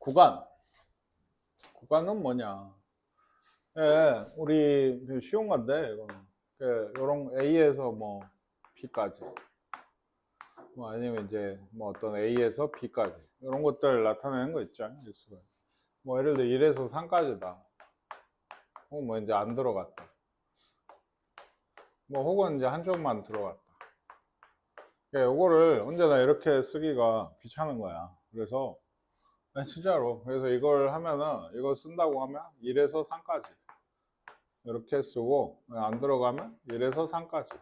구간. 구간은 뭐냐? 예, 우리 쉬운 건데, 이거는. 요런 A에서 뭐 B까지. 뭐 아니면 이제 뭐 어떤 A에서 B까지. 이런 것들 나타내는 거 있죠. X가. 뭐 예를 들어 1에서 3까지다. 혹은 뭐 이제 안 들어갔다. 뭐 혹은 이제 한쪽만 들어갔다. 요거를 언제나 이렇게 쓰기가 귀찮은 거야. 그래서 진짜로. 그래서 이걸 하면은, 이거 쓴다고 하면 1에서 3까지. 이렇게 쓰고, 안 들어가면 1에서 3까지.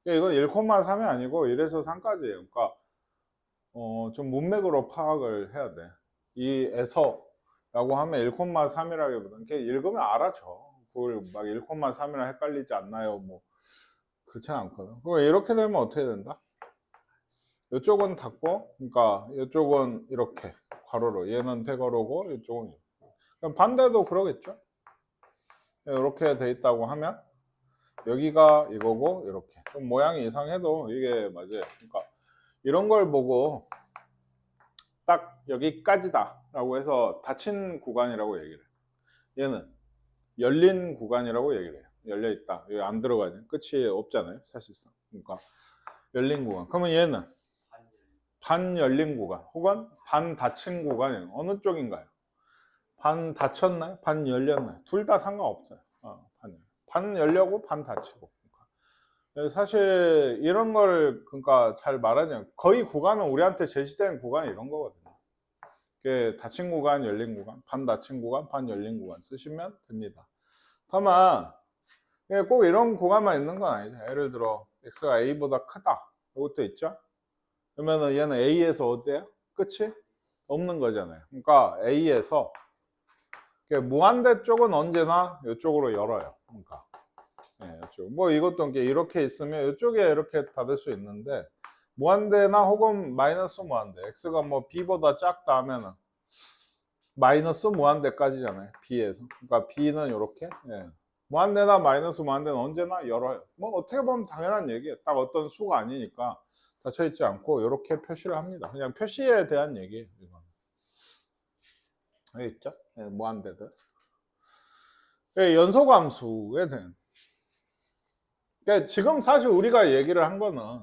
이건 1,3이 아니고 1에서 3까지예요. 그러니까, 좀 문맥으로 파악을 해야 돼. 이 에서 라고 하면 1,3이라기보다는 그냥 읽으면 알아죠. 그걸 막 1,3이랑 헷갈리지 않나요? 뭐, 그렇진 않거든. 그럼 이렇게 되면 어떻게 된다? 이쪽은 닫고, 그러니까 이쪽은 이렇게 괄호로, 얘는 대괄호고 이쪽은 이렇게. 그럼 반대도 그러겠죠? 이렇게 돼 있다고 하면 여기가 이거고 이렇게. 좀 모양이 이상해도 이게 맞아요. 그러니까 이런 걸 보고 딱 여기까지다 라고 해서 닫힌 구간이라고 얘기를 해요. 얘는 열린 구간이라고 얘기를 해요. 열려 있다. 여기 안 들어가죠. 끝이 없잖아요, 사실상. 그러니까 열린 구간. 그러면 얘는 반 열린 구간 혹은 반 닫힌 구간이 어느 쪽인가요? 반 닫혔나요? 반 열렸나요? 둘 다 상관없어요. 반 열려고 반 닫히고. 그러니까 사실 이런 걸 그러니까 잘 말하냐, 거의 구간은 우리한테 제시되는 구간이 이런 거거든요. 닫힌 구간, 열린 구간, 반 닫힌 구간, 반 열린 구간 쓰시면 됩니다. 다만 꼭 이런 구간만 있는 건 아니죠. 예를 들어 x가 a보다 크다, 이것도 있죠. 그러면은 얘는 a에서 어때요? 끝이 없는 거잖아요. 그러니까 a에서 무한대 쪽은 언제나 이쪽으로 열어요. 그러니까 이쪽. 뭐 이것도 이렇게 있으면 이쪽에 이렇게 닫을 수 있는데, 무한대나 혹은 마이너스 무한대, x가 뭐 b보다 작다 하면은 마이너스 무한대까지잖아요, b에서. 그러니까 b는 이렇게 무한대나 마이너스 무한대는 언제나 열어요. 뭐 어떻게 보면 당연한 얘기예요. 딱 어떤 수가 아니니까 닫혀 있지 않고 이렇게 표시를 합니다. 그냥 표시에 대한 얘기예요. 이건. 여기 있죠? 무한대들. 연소함수에 대한. 그러니까 지금 사실 우리가 얘기를 한 거는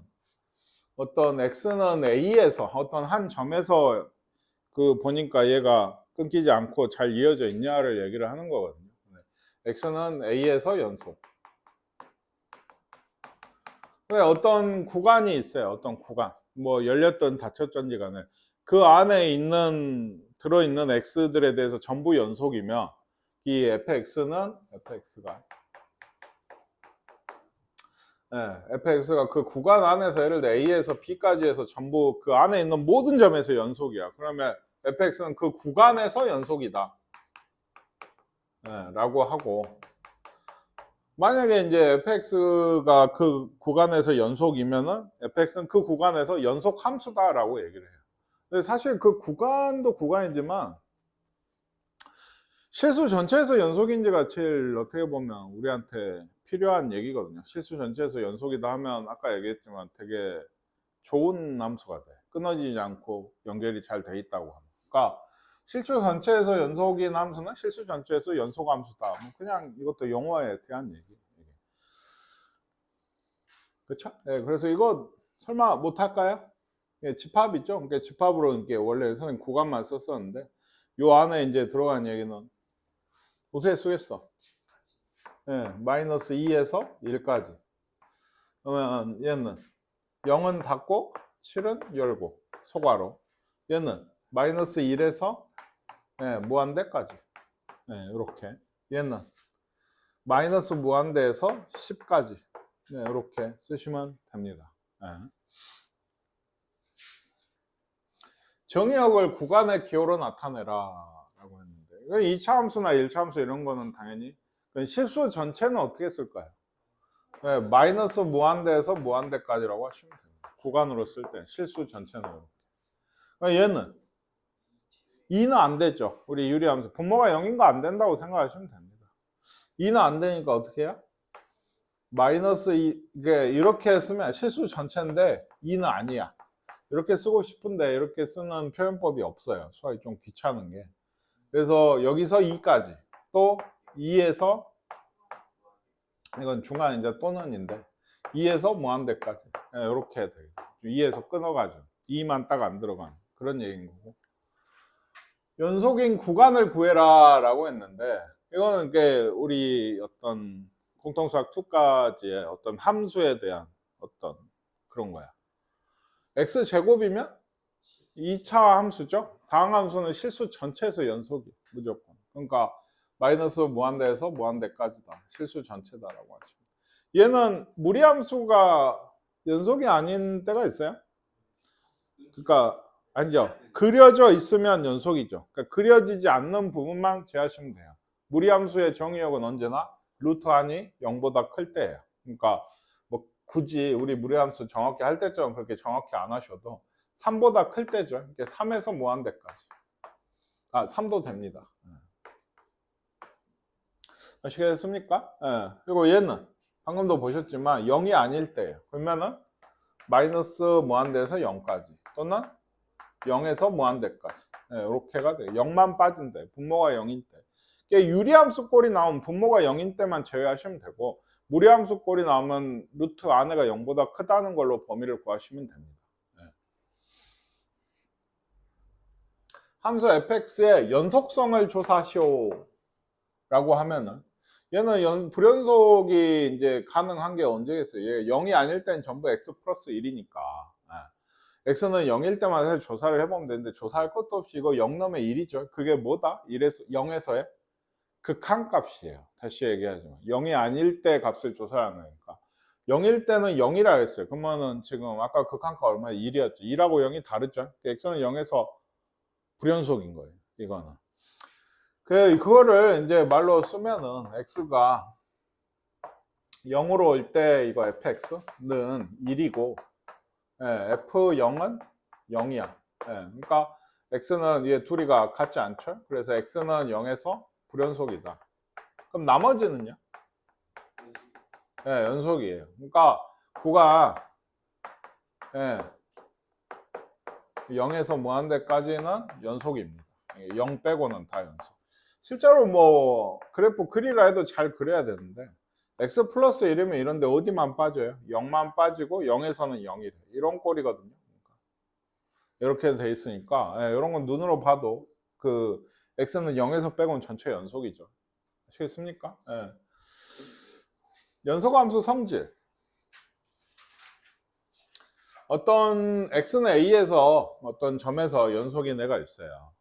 어떤 x는 a에서 어떤 한 점에서 보니까 얘가 끊기지 않고 잘 이어져 있냐를 얘기를 하는 거거든요. x는 a에서 연속. 어떤 구간이 있어요. 어떤 구간. 뭐 열렸던 닫혔던지 간에 그 안에 들어있는 x들에 대해서 전부 연속이며, 이 fx가 fx가 그 구간 안에서 예를 들어 a에서 b까지 해서 전부 그 안에 있는 모든 점에서 연속이야. 그러면 fx는 그 구간에서 연속이다 라고 하고, 만약에 이제 fx가 그 구간에서 연속이면은 fx는 그 구간에서 연속 함수다 라고 얘기를 해요. 근데 사실 그 구간도 구간이지만 실수 전체에서 연속인지가 제일 어떻게 보면 우리한테 필요한 얘기거든요. 실수 전체에서 연속이다 하면 아까 얘기했지만 되게 좋은 함수가 돼. 끊어지지 않고 연결이 잘 돼 있다고 합니다. 그러니까 실수 전체에서 연속인 함수는 실수 전체에서 연속 함수다. 뭐 그냥 이것도 용어에 대한 얘기. 그렇죠? 그래서 이거 설마 못할까요? 집합 있죠? 그러니까 집합으로 이렇게 원래 선생님 구간만 썼었는데, 요 안에 이제 들어간 얘기는 어떻게 쓰겠어? 마이너스 2에서 1까지. 그러면 얘는 0은 닫고 7은 열고 소괄호. 얘는 마이너스 1에서 무한대까지. 이렇게. 얘는 마이너스 무한대에서 10까지. 이렇게 쓰시면 됩니다. 정의역을 구간의 기호로 나타내라 라고 했는데, 2차 함수나 1차 함수 이런 거는 당연히 실수 전체는 어떻게 쓸까요? 마이너스 무한대에서 무한대까지라고 하시면 됩니다. 구간으로 쓸 때 실수 전체는 이렇게. 얘는 2는 안 되죠. 우리 유리함수 분모가 0인 거 안 된다고 생각하시면 됩니다. 2는 안 되니까 어떻게 해요? 마이너스 2, 이렇게 쓰면 실수 전체인데 2는 아니야. 이렇게 쓰고 싶은데 이렇게 쓰는 표현법이 없어요. 수학이 좀 귀찮은 게. 그래서 여기서 2까지 또 2에서 이건 중간 이제 또는인데 2에서 무한대까지 이렇게 되겠죠. 2에서 끊어가지고 2만 딱 안 들어가는 그런 얘기인 거고. 연속인 구간을 구해라 라고 했는데 이거는 우리 어떤 공통수학 2까지의 어떤 함수에 대한 어떤 그런 거야. x제곱이면 2차 함수죠. 다항 함수는 실수 전체에서 연속이 무조건. 그러니까 마이너스 무한대에서 무한대까지다. 실수 전체다라고 하죠. 얘는 무리함수가 연속이 아닌 때가 있어요? 그러니까 아니죠. 그려져 있으면 연속이죠. 그러니까 그려지지 않는 부분만 제하시면 돼요. 무리함수의 정의역은 언제나 루트 한이 0보다 클 때예요. 그러니까 뭐 굳이 우리 무리함수 정확히 할 때처럼 그렇게 정확히 안 하셔도 3보다 클 때죠. 3에서 무한대까지. 3도 됩니다. 아시겠습니까? 그리고 얘는 방금도 보셨지만 0이 아닐 때예요. 그러면은 마이너스 무한대에서 0까지 또는 0에서 무한대까지 이렇게가 돼요. 0만 빠진 때, 분모가 0인 때. 유리함수 꼴이 나오면 분모가 0인 때만 제외하시면 되고 무리함수 꼴이 나오면 루트 안에가 0보다 크다는 걸로 범위를 구하시면 됩니다. 함수 fx의 연속성을 조사하시오 라고 하면은 얘는 불연속이 이제 가능한 게 언제겠어요? 얘 0이 아닐 땐 전부 x 플러스 1이니까 x는 0일 때만 해서 조사를 해보면 되는데 조사할 것도 없이 이거 0 넘으면 1이죠. 그게 뭐다? 0에서의 극한값이에요. 다시 얘기하지만 0이 아닐 때 값을 조사하는 거니까 0일 때는 0이라 했어요. 그러면은 지금 아까 극한값 얼마나 1이었죠. 2하고 0이 다르죠. x는 0에서 불연속인 거예요. 이거는. 그거를 이제 말로 쓰면은 x가 0으로 올 때 이거 fx는 1이고 f0은 0이야. 그러니까 x는 얘 둘이가 같지 않죠? 그래서 x는 0에서 불연속이다. 그럼 나머지는요? 연속이에요. 그러니까 구간 0에서 무한대까지는 연속입니다. 0 빼고는 다 연속. 실제로 뭐 그래프 그리라 해도 잘 그려야 되는데 x 플러스 1이면 이런데 어디만 빠져요? 0만 빠지고 0에서는 0이래. 이런 꼴이거든요. 이렇게 돼 있으니까 이런 건 눈으로 봐도 그 x는 0에서 빼고는 전체 연속이죠. 아시겠습니까? 연속함수 성질. 어떤 x는 a에서 어떤 점에서 연속인 애가 있어요.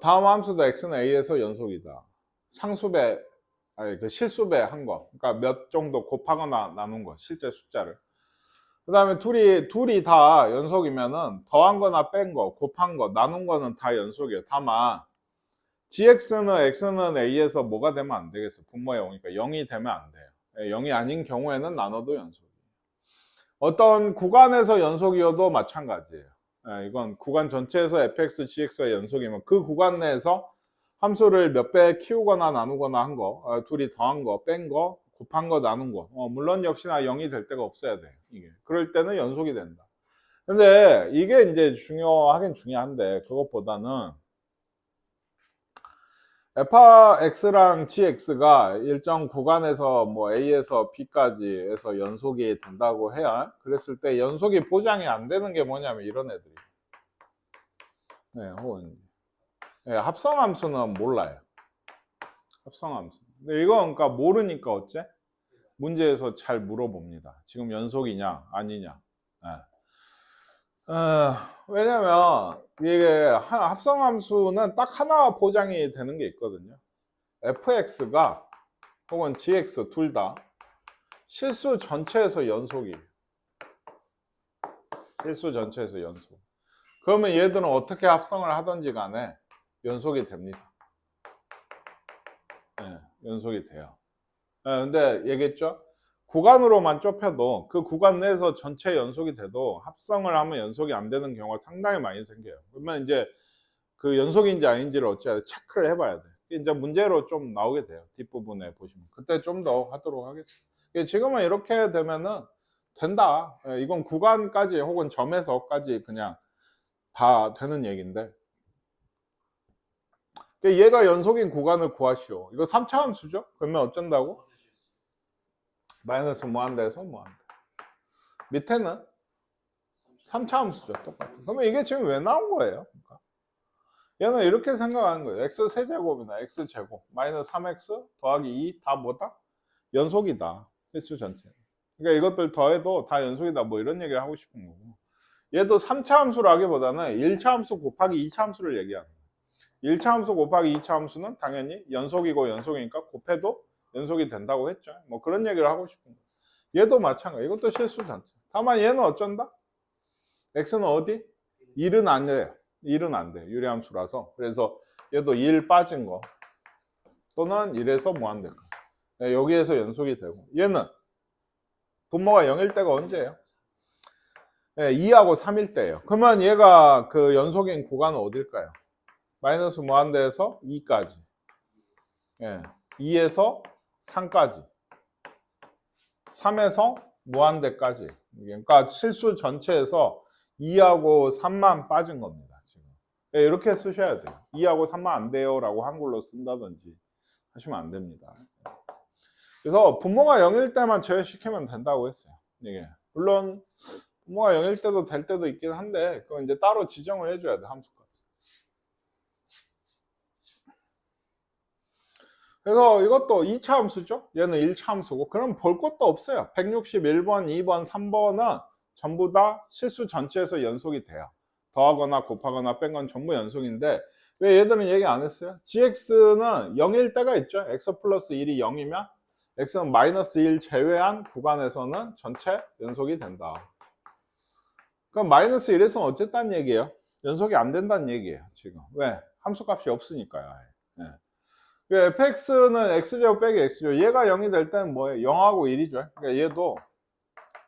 다음 함수도 x는 a에서 연속이다. 상수배, 그 실수배 한 거. 그러니까 몇 정도 곱하거나 나눈 거, 실제 숫자를. 그 다음에 둘이 다 연속이면은 더한 거나 뺀 거, 곱한 거, 나눈 거는 다 연속이에요. 다만 gx는 x는 a에서 뭐가 되면 안 되겠어. 분모에 0이니까 0이 되면 안 돼요. 0이 아닌 경우에는 나눠도 연속이에요. 어떤 구간에서 연속이어도 마찬가지예요. 이건 구간 전체에서 fx, gx가 연속이면 그 구간 내에서 함수를 몇 배 키우거나 나누거나 한 거, 둘이 더한 거, 뺀 거, 곱한 거, 나눈 거. 물론 역시나 0이 될 때가 없어야 돼요. 이게. 그럴 때는 연속이 된다. 근데 이게 이제 중요하긴 중요한데 그것보다는 fx랑 gx가 일정 구간에서 뭐 a에서 b까지 해서 연속이 된다고 해야 그랬을 때 연속이 보장이 안 되는 게 뭐냐면 이런 애들이 혹은 합성함수는 몰라요. 합성함수. 근데 이거 그러니까 모르니까 어째? 문제에서 잘 물어봅니다. 지금 연속이냐 아니냐. 왜냐면 이게 합성함수는 딱 하나 보장이 되는 게 있거든요. fx가 혹은 gx 둘 다 실수 전체에서 연속이에요. 실수 전체에서 연속. 그러면 얘들은 어떻게 합성을 하든지 간에 연속이 됩니다. 연속이 돼요. 근데 얘기했죠? 구간으로만 좁혀도 그 구간 내에서 전체 연속이 돼도 합성을 하면 연속이 안 되는 경우가 상당히 많이 생겨요. 그러면 이제 그 연속인지 아닌지를 어찌해야 돼? 체크를 해봐야 돼. 이제 문제로 좀 나오게 돼요. 뒷부분에 보시면. 그때 좀 더 하도록 하겠습니다. 지금은 이렇게 되면은 된다. 이건 구간까지 혹은 점에서까지 그냥 다 되는 얘기인데, 얘가 연속인 구간을 구하시오. 이거 3차 함수죠? 그러면 어쩐다고? 마이너스 무한대에서 무한대. 밑에는 3차 함수죠. 똑같아. 그러면 이게 지금 왜 나온 거예요? 그러니까 얘는 이렇게 생각하는 거예요. x 세제곱이나 x 제곱 마이너스 3x 더하기 2 다 뭐다? 연속이다. 필수 전체. 그러니까 이것들 더해도 다 연속이다. 뭐 이런 얘기를 하고 싶은 거고. 얘도 3차 함수라기보다는 1차 함수 곱하기 2차 함수를 얘기하는 거예요. 1차 함수 곱하기 2차 함수는 당연히 연속이고 연속이니까 곱해도 연속이 된다고 했죠. 뭐 그런 얘기를 하고 싶은 거예요. 얘도 마찬가지. 이것도 실수 전체. 다만 얘는 어쩐다? x는 어디? 1은 안 돼요. 1은 안 돼요. 유리함수라서. 그래서 얘도 1 빠진 거 또는 1에서 무한대가 여기에서 연속이 되고, 얘는 분모가 0일 때가 언제예요? 2하고 3일 때예요. 그러면 얘가 그 연속인 구간은 어딜까요? 마이너스 무한대에서 2까지, 2에서 3까지, 3에서 무한대까지. 그러니까 실수 전체에서 2하고 3만 빠진 겁니다. 지금. 이렇게 쓰셔야 돼요. 2하고 3만 안 돼요 라고 한글로 쓴다든지 하시면 안 됩니다. 그래서 분모가 0일 때만 제외시키면 된다고 했어요. 이게 물론 분모가 0일 때도 될 때도 있긴 한데 그건 이제 따로 지정을 해줘야 돼, 함수값. 그래서 이것도 2차 함수죠. 얘는 1차 함수고, 그럼 볼 것도 없어요. 161번, 2번, 3번은 전부 다 실수 전체에서 연속이 돼요. 더하거나 곱하거나 뺀 건 전부 연속인데 왜 얘들은 얘기 안 했어요? gx는 0일 때가 있죠. x 플러스 1이 0이면 x는 마이너스 1 제외한 구간에서는 전체 연속이 된다. 그럼 마이너스 1에서는 어쨌다는 얘기예요? 연속이 안 된다는 얘기예요. 지금 왜? 함수값이 없으니까요. fx는 x제곱 빼기 x제곱, 얘가 0이 될 때는 뭐예요? 0하고 1이죠. 그러니까 얘도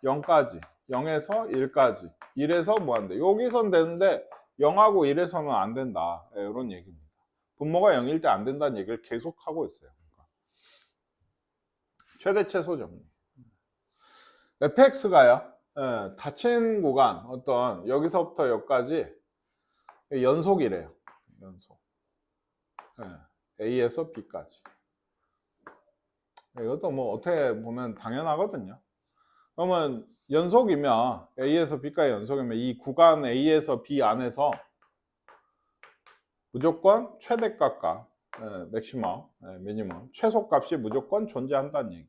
0까지, 0에서 1까지, 1에서 무한대. 여기선 되는데 0하고 1에서는 안 된다. 이런 얘기입니다. 분모가 0일 때 안 된다는 얘기를 계속 하고 있어요. 그러니까. 최대 최소 정리. fx가요, 닫힌 구간, 어떤 여기서부터 여기까지 연속이래요. 연속. A에서 B까지. 이것도 뭐 어떻게 보면 당연하거든요. 그러면 연속이면 A에서 B까지 연속이면 이 구간 A에서 B 안에서 무조건 최대값과 맥시멈, 미니멈, 최소값이 무조건 존재한다는 얘기.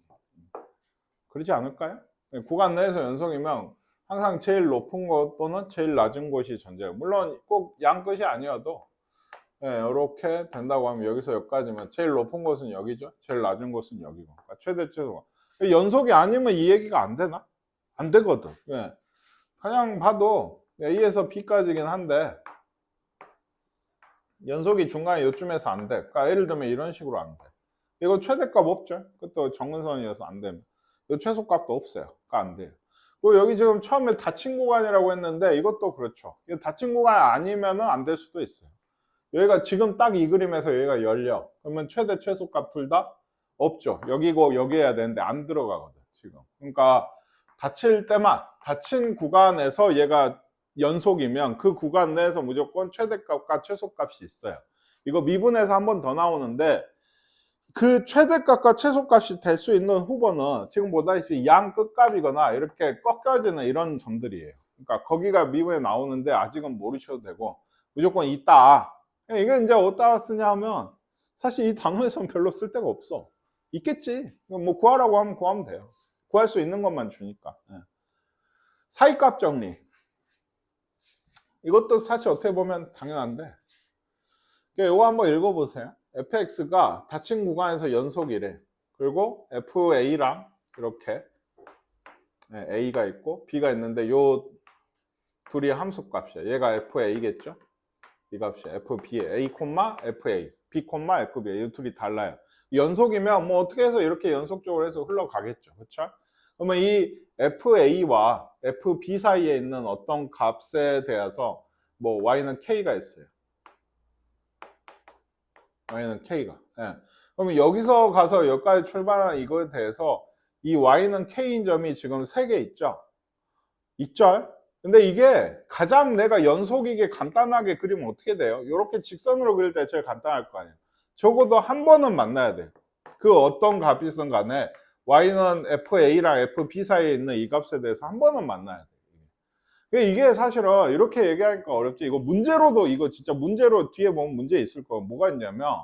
그렇지 않을까요? 구간 내에서 연속이면 항상 제일 높은 것 또는 제일 낮은 곳이 존재해요. 물론 꼭 양끝이 아니어도 이렇게 된다고 하면 여기서 여기까지면 제일 높은 곳은 여기죠. 제일 낮은 곳은 여기고. 그러니까 최대 최소. 연속이 아니면 이 얘기가 안 되나? 안 되거든. 그냥 봐도 A에서 B까지긴 한데 연속이 중간에 요쯤에서 안 돼. 그러니까 예를 들면 이런 식으로 안 돼. 이거 최대값 없죠. 그것도 정근선이어서 안 되면. 이 최소값도 없어요. 그러니까 안 돼요. 그리고 여기 지금 처음에 닫힌 구간이라고 했는데 이것도 그렇죠. 닫힌 구간 아니면은 안 될 수도 있어요. 여기가 지금 딱 이 그림에서 여기가 열려. 그러면 최대 최소값 둘 다 없죠. 여기고 여기 해야 되는데 안 들어가거든 지금. 그러니까 닫힐 때만, 닫힌 구간에서 얘가 연속이면 그 구간 내에서 무조건 최대값과 최소값이 있어요. 이거 미분해서 한 번 더 나오는데 그 최대값과 최소값이 될 수 있는 후보는 지금 보다시피 양 끝값이거나 이렇게 꺾여지는 이런 점들이에요. 그러니까 거기가 미분에 나오는데 아직은 모르셔도 되고 무조건 있다. 이게 이제 어디다 쓰냐 하면 사실 이 단어에서는 별로 쓸 데가 없어. 있겠지. 뭐 구하라고 하면 구하면 돼요. 구할 수 있는 것만 주니까. 사이값 정리. 이것도 사실 어떻게 보면 당연한데 이거 한번 읽어보세요. fx가 닫힌 구간에서 연속이래. 그리고 fa랑 이렇게 a가 있고 b가 있는데 요 둘이 함수값이야. 얘가 fa겠죠. 이 값이 fb, a, fa, b, fb 이 둘이 달라요. 연속이면 뭐 어떻게 해서 이렇게 연속적으로 해서 흘러가겠죠. 그렇죠? 그러면 이 fa와 fb 사이에 있는 어떤 값에 대해서 뭐 y는 k가 있어요. y는 k가. 그러면 여기서 가서 여기까지 출발한 이거에 대해서 이 y는 k인 점이 지금 3개 있죠. 있죠? 근데 이게 가장 내가 연속이게 간단하게 그리면 어떻게 돼요? 이렇게 직선으로 그릴 때 제일 간단할 거 아니에요. 적어도 한 번은 만나야 돼요. 그 어떤 값이든 간에 y는 fa랑 fb 사이에 있는 이 값에 대해서 한 번은 만나야 돼요. 이게 사실은 이렇게 얘기하니까 어렵지. 이거 문제로도 이거 진짜 문제로 뒤에 보면 문제 있을 거. 뭐가 있냐면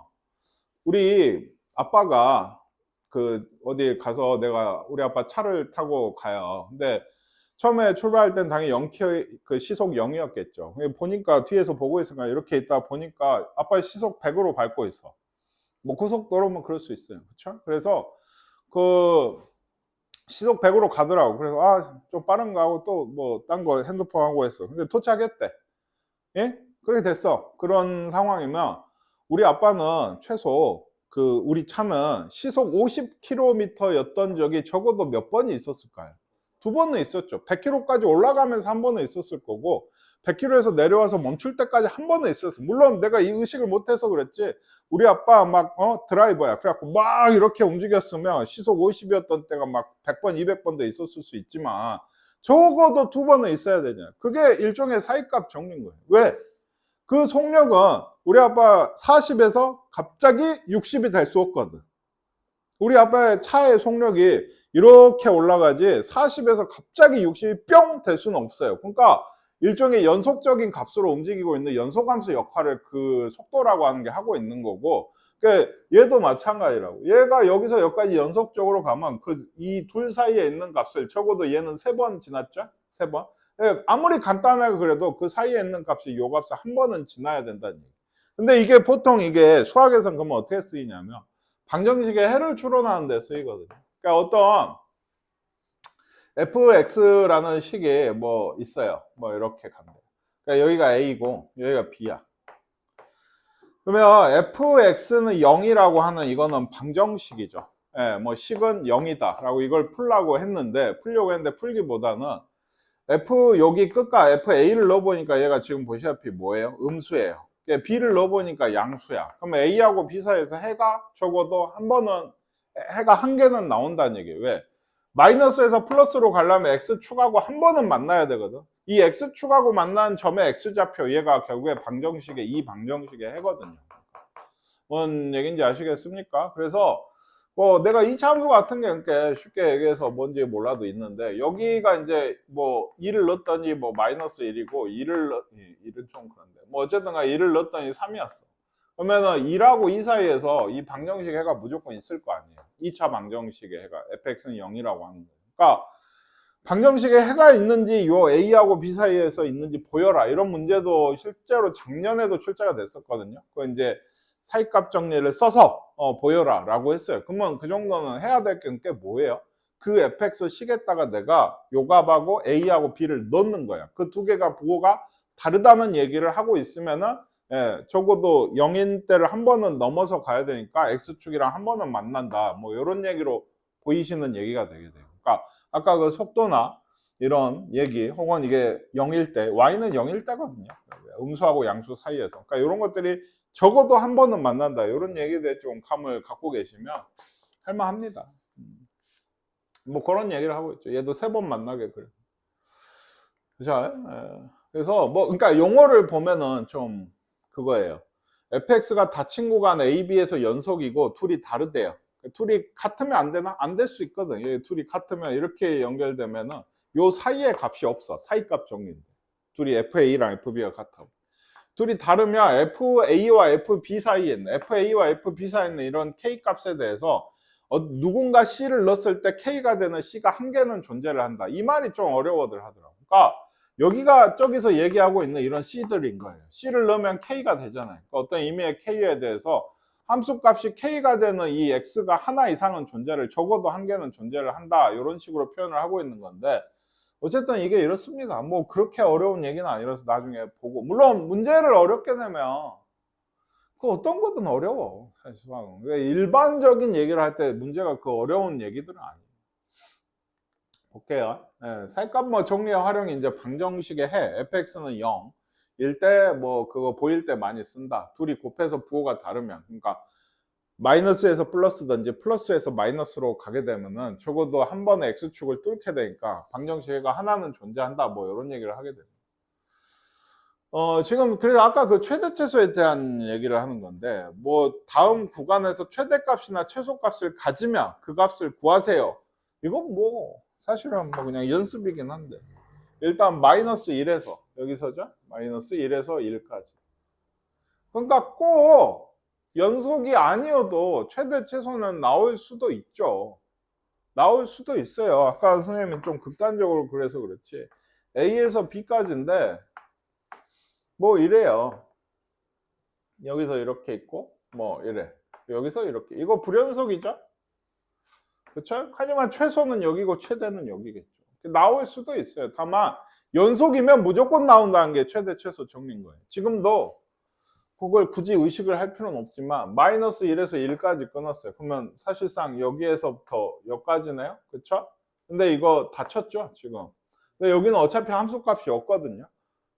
우리 아빠가 그 어디 가서 내가 우리 아빠 차를 타고 가요. 근데 처음에 출발할 땐 당연히 0km 그 시속 0이었겠죠. 보니까 뒤에서 보고 있으니까 이렇게 있다 보니까 아빠 시속 100으로 밟고 있어. 뭐 고속도로면 그럴 수 있어요. 그렇죠? 그래서 그 시속 100으로 가더라고. 그래서 아, 좀 빠른가 하고 또 뭐 딴 거 핸드폰 하고 했어. 근데 도착했대. 예? 그렇게 됐어. 그런 상황이면 우리 아빠는 최소 그 우리 차는 시속 50km였던 적이 적어도 몇 번이 있었을까요? 두 번은 있었죠. 100km까지 올라가면서 한 번은 있었을 거고 100km에서 내려와서 멈출 때까지 한 번은 있었어. 물론 내가 이 의식을 못해서 그랬지. 우리 아빠 막 드라이버야. 그래갖고 막 이렇게 움직였으면 시속 50이었던 때가 막 100번, 200번도 있었을 수 있지만 적어도 두 번은 있어야 되냐. 그게 일종의 사이값 정리인 거예요. 왜? 그 속력은 우리 아빠 40에서 갑자기 60이 될 수 없거든. 우리 아빠의 차의 속력이 이렇게 올라가지 40에서 갑자기 60이 뿅 될 수는 없어요. 그러니까 일종의 연속적인 값으로 움직이고 있는 연소함수 역할을 그 속도라고 하는 게 하고 있는 거고, 그러니까 얘도 마찬가지라고. 얘가 여기서 여기까지 연속적으로 가면 그 이 둘 사이에 있는 값을 적어도 얘는 3번 지났죠? 3번. 아무리 간단하게 그래도 그 사이에 있는 값이 이 값을 한 번은 지나야 된다는 얘기. 근데 이게 보통 이게 수학에서는 그러면 어떻게 쓰이냐면 방정식의 해를 추론하는 데 쓰이거든요. 그러니까 어떤 fx라는 식이 뭐 있어요. 뭐 이렇게 간다. 그러니까 여기가 a고 여기가 b야. 그러면 fx는 0이라고 하는 이거는 방정식이죠. 예, 뭐 식은 0이다 라고 이걸 풀려고 했는데 풀기보다는 f 여기 끝과 fa를 넣어보니까 얘가 지금 보시다시피 뭐예요? 음수예요. b를 넣어보니까 양수야. 그러면 a하고 b 사이에서 해가 적어도 한 번은 해가 한 개는 나온다는 얘기예요. 왜? 마이너스에서 플러스로 가려면 x축하고 한 번은 만나야 되거든. 이 x축하고 만난 점의 x좌표 얘가 결국에 방정식의 이 방정식의 해거든요. 뭔 얘기인지 아시겠습니까? 그래서 뭐 내가 이 참수 같은 게 그러니까 쉽게 얘기해서 뭔지 몰라도 있는데 여기가 이제 뭐 2를 넣었더니 뭐 마이너스 1이고 1은 좀 그런데 뭐 어쨌든 간에 1을 넣었더니 3이었어. 그러면은 2하고 2 사이에서 이 방정식 해가 무조건 있을 거 아니에요. 2차 방정식의 해가 fx는 0이라고 하는 거예요. 그러니까 방정식에 해가 있는지 요 A하고 B 사이에서 있는지 보여라. 이런 문제도 실제로 작년에도 출제가 됐었거든요. 그거 이제 사이값 정리를 써서 보여라 라고 했어요. 그러면 그 정도는 해야 될 게 뭐예요? 그 fx 식에다가 내가 요 값하고 A하고 B를 넣는 거야. 그 두 개가 부호가 다르다는 얘기를 하고 있으면은 적어도 0인 때를 한 번은 넘어서 가야 되니까 x축이랑 한 번은 만난다. 뭐 이런 얘기로 보이시는 얘기가 되게 돼요. 그러니까 아까 그 속도나 이런 얘기 혹은 이게 0일 때 y는 0일 때거든요. 음수하고 양수 사이에서. 그러니까 이런 것들이 적어도 한 번은 만난다. 이런 얘기에 대해 좀 감을 갖고 계시면 할만합니다. 뭐 그런 얘기를 하고 있죠. 얘도 3번 만나게 그래. 자, 그래서 뭐 그러니까 용어를 보면은 좀 그거예요. fx가 닫힌 구간 AB에서 연속이고 둘이 다르대요. 둘이 같으면 안 되나? 안 될 수 있거든. 둘이 같으면 이렇게 연결되면은 요 사이에 값이 없어. 사이값 정리인데. 둘이 FA랑 FB가 같아. 둘이 다르면 FA와 FB 사이에 있는 FA와 FB 사이에 있는 이런 K 값에 대해서 누군가 C를 넣었을 때 K가 되는 C가 한 개는 존재를 한다. 이 말이 좀 어려워들 하더라고. 그러니까 여기가 저기서 얘기하고 있는 이런 C들인 거예요. C를 넣으면 K가 되잖아요. 그러니까 어떤 의미의 K에 대해서 함수값이 K가 되는 이 X가 하나 이상은 존재를 적어도 한 개는 존재를 한다. 이런 식으로 표현을 하고 있는 건데 어쨌든 이게 이렇습니다. 뭐 그렇게 어려운 얘기는 아니라서 나중에 보고 물론 문제를 어렵게 내면 그 어떤 거든 어려워. 사실 일반적인 얘기를 할 때 문제가 그 어려운 얘기들은 아니에요. 볼게요. 살값 뭐 정리의 활용이 이제 방정식의 해 fx는 0 일 때 뭐 그거 보일 때 많이 쓴다. 둘이 곱해서 부호가 다르면 그러니까 마이너스에서 플러스든지 플러스에서 마이너스로 가게 되면은 적어도 한 번에 x축을 뚫게 되니까 방정식가 하나는 존재한다, 뭐 이런 얘기를 하게 됩니다. 지금 그래서 아까 그 최대최소에 대한 얘기를 하는 건데, 뭐 다음 구간에서 최대값이나 최소값을 가지면 그 값을 구하세요. 이건 뭐 사실은 뭐 그냥 연습이긴 한데, 일단 마이너스 1에서 여기서죠, 마이너스 1에서 1까지. 그러니까 꼭 연속이 아니어도 최대 최소는 나올 수도 있죠. 나올 수도 있어요. 아까 선생님이 좀 극단적으로 그래서 그렇지, A에서 B까지인데 뭐 이래요. 여기서 이렇게 있고 뭐 이래, 여기서 이렇게, 이거 불연속이죠. 그렇죠? 하지만 최소는 여기고 최대는 여기겠죠. 나올 수도 있어요. 다만 연속이면 무조건 나온다는 게 최대 최소 정리인 거예요. 지금도 그걸 굳이 의식을 할 필요는 없지만 마이너스 1에서 1까지 끊었어요. 그러면 사실상 여기에서부터 여기까지네요. 그렇죠? 근데 이거 다 쳤죠 지금. 근데 여기는 어차피 함수값이 없거든요.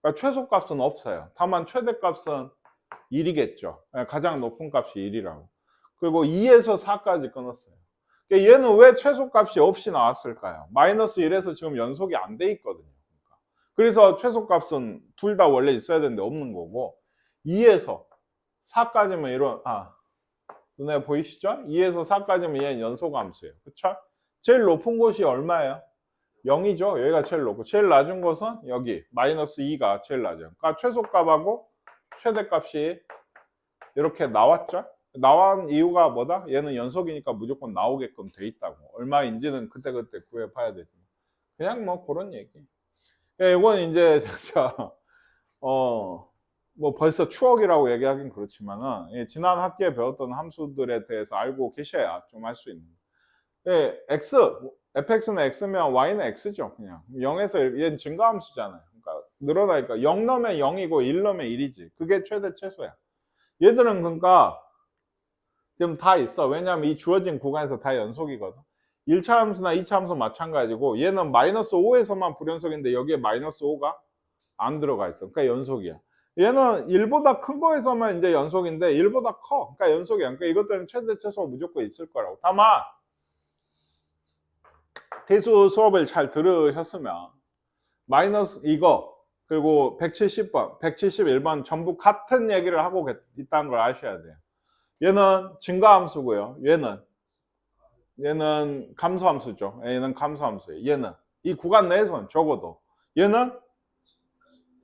그러니까 최소값은 없어요. 다만 최대값은 1이겠죠. 가장 높은 값이 1이라고. 그리고 2에서 4까지 끊었어요. 그러니까 얘는 왜 최소값이 없이 나왔을까요? 마이너스 1에서 지금 연속이 안 돼 있거든요. 그래서 최소값은 둘 다 원래 있어야 되는데 없는 거고, 2에서 4까지면 이런, 눈에 보이시죠? 2에서 4까지면 얘는 연소함수예요. 그쵸? 제일 높은 곳이 얼마예요? 0이죠. 여기가 제일 높고, 제일 낮은 곳은 여기 마이너스 2가 제일 낮아요. 그러니까 최소값하고 최대값이 이렇게 나왔죠? 나온 이유가 뭐다? 얘는 연속이니까 무조건 나오게끔 돼 있다고. 얼마인지는 그때그때 구해봐야 되죠. 그냥 뭐 그런 얘기. 이건 이제 진짜 뭐 벌써 추억이라고 얘기하긴 그렇지만은, 지난 학기에 배웠던 함수들에 대해서 알고 계셔야 좀 할 수 있는. x, fx는 x면 y는 x죠. 그냥 0에서 1, 얘는 증가함수잖아요. 그러니까 늘어나니까 0 넣으면 0이고 1 넣으면 1이지. 그게 최대 최소야. 얘들은 그러니까 지금 다 있어. 왜냐하면 이 주어진 구간에서 다 연속이거든. 1차 함수나 2차 함수 마찬가지고, 얘는 마이너스 5에서만 불연속인데 여기에 마이너스 5가 안 들어가 있어. 그러니까 연속이야. 얘는 1보다 큰 거에서만 이제 연속인데 1보다 커. 그러니까 연속이야. 그러니까 이것들은 최대 최소가 무조건 있을 거라고. 다만 대수 수업을 잘 들으셨으면 마이너스 이거 그리고 170번, 171번 전부 같은 얘기를 하고 있다는 걸 아셔야 돼요. 얘는 증가함수고요. 얘는 감소함수죠. 얘는 감소함수예요. 얘는 이 구간 내에서는 적어도, 얘는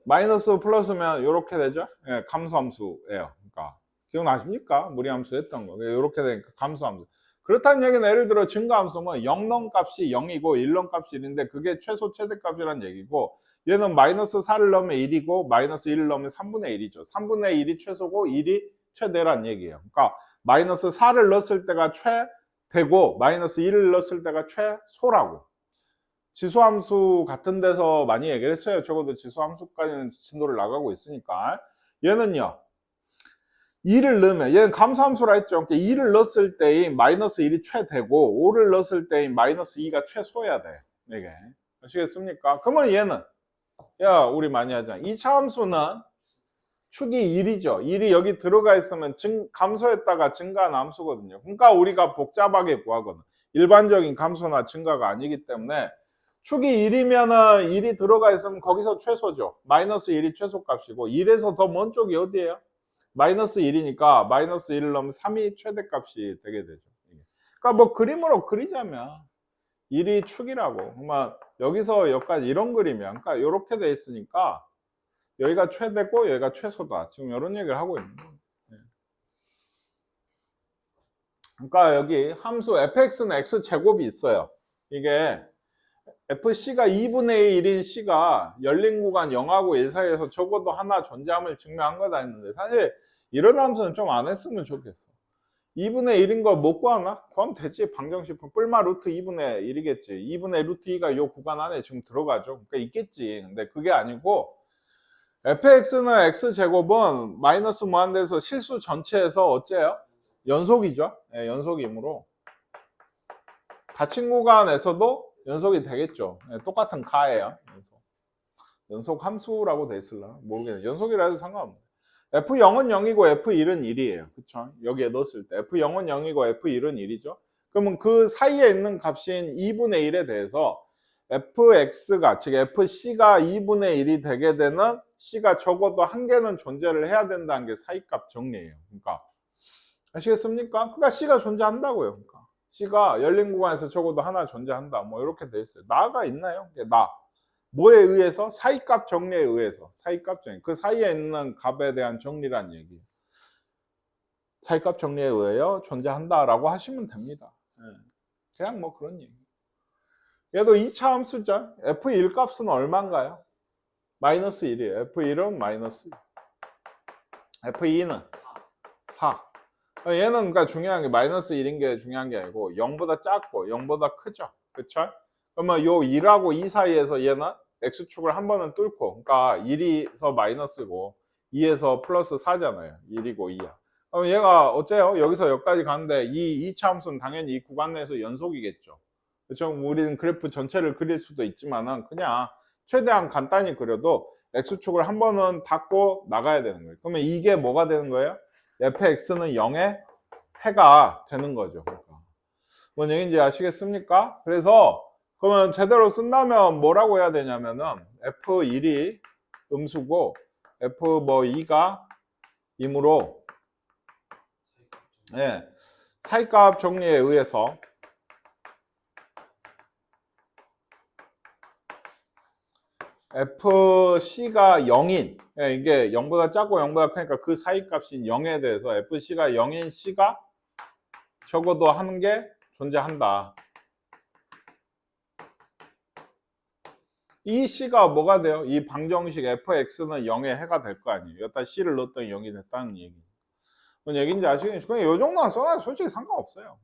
마이너스 플러스면 이렇게 되죠. 예, 감소함수예요. 그러니까 기억나십니까? 무리함수 했던 거. 이렇게 되니까 감소함수. 그렇다는 얘기는 예를 들어 증가함수면 0넘 값이 0이고 1넘 값이 1인데 그게 최소 최대값이라는 얘기고, 얘는 마이너스 4를 넣으면 1이고 마이너스 1을 넣으면 3분의 1이죠. 3분의 1이 최소고 1이 최대란 얘기예요. 그러니까 마이너스 4를 넣었을 때가 최대고 마이너스 1을 넣었을 때가 최소라고. 지수함수 같은 데서 많이 얘기를 했어요. 적어도 지수함수까지는 진도를 나가고 있으니까. 얘는요, 2를 넣으면, 얘는 감소함수라 했죠. 그러니까 2를 넣었을 때인 마이너스 1이 최대고 5를 넣었을 때인 마이너스 2가 최소여야 돼. 이게 아시겠습니까? 그러면 얘는, 야 우리 많이 하잖아, 2차 함수는 축이 1이죠. 1이 여기 들어가 있으면 감소했다가 증가한 함수거든요. 그러니까 우리가 복잡하게 구하거든. 일반적인 감소나 증가가 아니기 때문에 축이 1이면은 1이 들어가 있으면 거기서 최소죠. 마이너스 1이 최소값이고 1에서 더 먼 쪽이 어디예요? 마이너스 1이니까 마이너스 1을 넣으면 3이 최대값이 되게 되죠. 그러니까 뭐 그림으로 그리자면 1이 축이라고. 그러면 여기서 여기까지 이런 그림이야. 그러니까 이렇게 돼 있으니까 여기가 최대고 여기가 최소다. 지금 이런 얘기를 하고 있는 거예요. 그러니까 여기 함수 fx는 x제곱이 있어요. 이게 fc가 2분의 1인 c가 열린 구간 0하고 1 사이에서 적어도 하나 존재함을 증명한 거다 했는데, 사실 이런 함수는 좀 안 했으면 좋겠어. 2분의 1인 걸 못 구하나? 구하면 되지. 방정식 뿔마 루트 2분의 1이겠지. 2분의 루트 2가 이 구간 안에 지금 들어가죠. 그러니까 있겠지. 근데 그게 아니고 fx는 x제곱은 마이너스 무한대에서 실수 전체에서 어째요? 연속이죠. 네, 연속이므로 닫힌 구간에서도 연속이 되겠죠. 네, 똑같은 가예요. 연속 함수라고 돼 있을라 모르겠네. 연속이라 해도 상관없네. F0은 0이고 F1은 1이에요. 그쵸? 여기에 넣었을 때 F0은 0이고 F1은 1이죠. 그러면 그 사이에 있는 값인 2분의 1에 대해서 fx가, 즉 fc가 2분의 1이 되게 되는 c가 적어도 한 개는 존재를 해야 된다는 게 사이값 정리예요. 그러니까 아시겠습니까? 그러니까 c가 존재한다고요. 그러니까 c가 열린 구간에서 적어도 하나 존재한다. 뭐 이렇게 돼 있어요. 나가 있나요? 나. 뭐에 의해서? 사이값 정리에 의해서. 사이값 정리. 그 사이에 있는 값에 대한 정리란 얘기예요. 사이값 정리에 의하여 존재한다라고 하시면 됩니다. 그냥 뭐 그런 얘기. 얘도 2차 함수죠. F1 값은 얼마인가요? 마이너스 1이에요. F1은 마이너스 1. F2는 4. 얘는 그러니까 중요한 게 마이너스 1인 게 중요한 게 아니고 0보다 작고 0보다 크죠. 그쵸? 그러면 요 2하고 2 사이에서 얘는 X축을 한 번은 뚫고, 그러니까 1에서 마이너스고 2에서 플러스 4잖아요. 1이고 2야. 그럼 얘가 어때요? 여기서 여기까지 가는데 이 2차 함수는 당연히 이 구간 내에서 연속이겠죠. 그렇죠? 우리는 그래프 전체를 그릴 수도 있지만은 그냥 최대한 간단히 그려도 X축을 한 번은 닫고 나가야 되는 거예요. 그러면 이게 뭐가 되는 거예요? fx는 0의 해가 되는 거죠. 그러니까. 뭔 얘기인지 아시겠습니까? 그래서 그러면 제대로 쓴다면 뭐라고 해야 되냐면은 f1이 음수고 f2가 임으로, 예, 사이값 정리에 의해서 FC가 0인, 예, 이게 0보다 작고 0보다 크니까 그 사이값인 0에 대해서 FC가 0인 C가 적어도 하는 게 존재한다. 이 C가 뭐가 돼요? 이 방정식 fx는 0의 해가 될 거 아니에요. 여기다 C를 넣었더니 0이 됐다는 얘기. 뭔 얘기인지 아시겠죠? 그냥 이 정도만 써놔도 솔직히 상관없어요.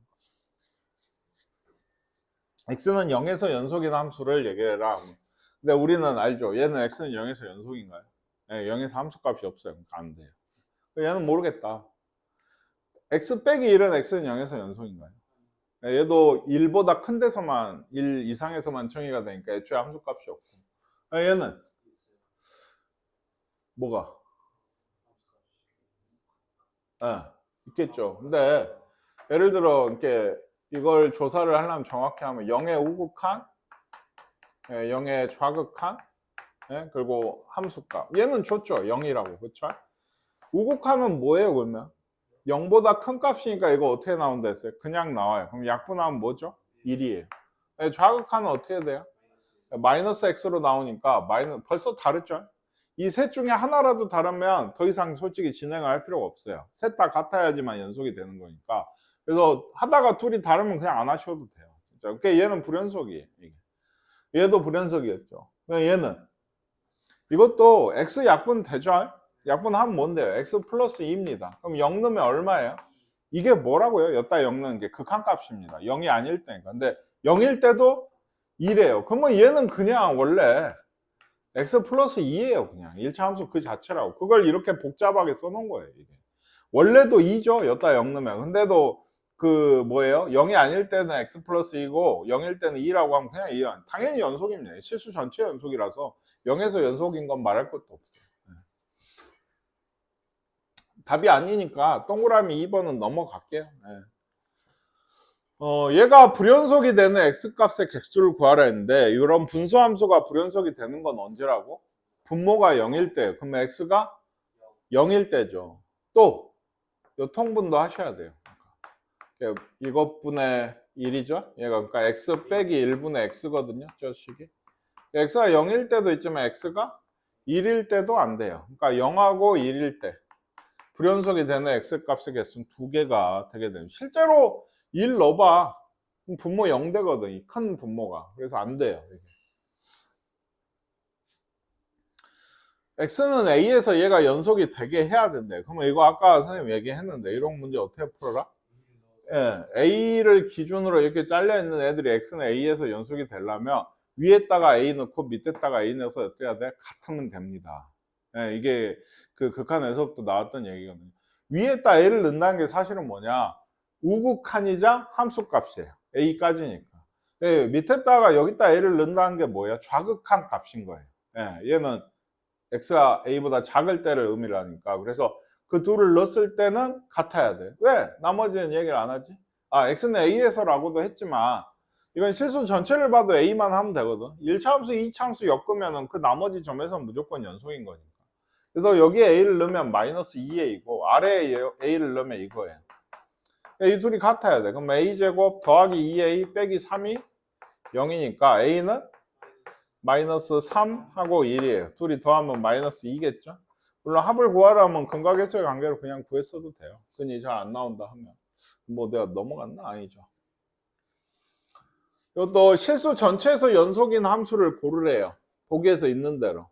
x는 0에서 연속인 함수를 얘기해라. 근데 우리는 알죠. 얘는 x는 0에서 연속인가요? 네, 0에서 함수값이 없어요. 그러니까 안 돼요. 얘는 모르겠다. x 빼기 1은 x는 0에서 연속인가요? 네, 얘도 1보다 큰 데서만 1 이상에서만 정의가 되니까 애초에 함수값이 없고. 네, 얘는 뭐가? 네, 있겠죠. 근데 예를 들어 이렇게 이걸 조사를 하려면 정확히 하면 0의 우극한, 0의 좌극한, 그리고 함수값. 얘는 줬죠. 0이라고. 그렇죠? 우극한은 뭐예요, 그러면? 0보다 큰 값이니까 이거 어떻게 나온다 했어요? 그냥 나와요. 그럼 약분하면 뭐죠? 1이에요. 좌극한은 어떻게 돼요? 마이너스 x로 나오니까 벌써 다르죠? 이 셋 중에 하나라도 다르면 더 이상 솔직히 진행을 할 필요가 없어요. 셋 다 같아야지만 연속이 되는 거니까. 그래서 하다가 둘이 다르면 그냥 안 하셔도 돼요. 그러니까 얘는 불연속이에요. 얘도 불연속이었죠. 얘는 이것도 x 약분 되죠? 약분하면 뭔데요? x 플러스 2입니다. 그럼 0 넣으면 얼마예요? 이게 뭐라고요? 여기다 0 넣는 게 극한값입니다. 0이 아닐 때니까. 근데 0일 때도 2래요. 그러면 얘는 그냥 원래 x 플러스 2예요. 그냥 1차 함수 그 자체라고. 그걸 이렇게 복잡하게 써놓은 거예요. 이게. 원래도 2죠. 여기다 0 넣으면. 근데도 그 뭐예요? 0이 아닐 때는 x 플러스 2고 0일 때는 2라고 하면 그냥 2. 당연히 연속입니다. 실수 전체 연속이라서 0에서 연속인 건 말할 것도 없어요. 답이 아니니까 동그라미 2번은 넘어갈게요. 얘가 불연속이 되는 x값의 객수를 구하라 했는데 이런 분수함수가 불연속이 되는 건 언제라고? 분모가 0일 때. 그럼 x가 0일 때죠. 또 요 통분도 하셔야 돼요. 이것분의 1이죠. 얘가 그러니까 x 빼기 1분의 x거든요. 저 식이. x가 0일 때도 있지만 x가 1일 때도 안 돼요. 그러니까 0하고 1일 때 불연속이 되는 x값의 개수는 두 개가 되게 됩니다. 실제로 1 넣어봐. 분모 0 되거든. 이 큰 분모가. 그래서 안 돼요. x는 a에서 얘가 연속이 되게 해야 된대. 그러면 이거 아까 선생님 얘기했는데 이런 문제 어떻게 풀어라? 예, a를 기준으로 이렇게 잘려 있는 애들이 x는 a에서 연속이 되려면 위에다가 a 넣고 밑에다가 a 넣어서 어떻게 해야 돼? 같으면 됩니다. 예, 이게 그 극한에서부터 나왔던 얘기거든요. 위에다 a를 넣는다는 게 사실은 뭐냐? 우극한이자 함수값이에요. a까지니까. 예, 밑에다가 여기다 a를 넣는다는 게 뭐예요? 좌극한 값인 거예요. 예, 얘는 x가 a보다 작을 때를 의미를 하니까. 그래서 그 둘을 넣었을 때는 같아야 돼. 왜? 나머지는 얘기를 안 하지? x는 a에서라고도 했지만 이건 실수 전체를 봐도 a만 하면 되거든. 1차 함수, 2차 함수 엮으면은 그 나머지 점에서는 무조건 연속인 거니까. 그래서 여기에 a를 넣으면 마이너스 2a이고 아래에 a를 넣으면 이거예요. 이 둘이 같아야 돼. 그럼 a제곱 더하기 2a 빼기 3이 0이니까 a는 마이너스 3하고 1이에요. 둘이 더하면 마이너스 2겠죠? 물론 합을 구하려면 근각계수의 관계로 그냥 구했어도 돼요. 근이 잘 안 나온다 하면. 뭐 내가 넘어갔나? 아니죠. 이것도 실수 전체에서 연속인 함수를 고르래요. 보기에서 있는 대로.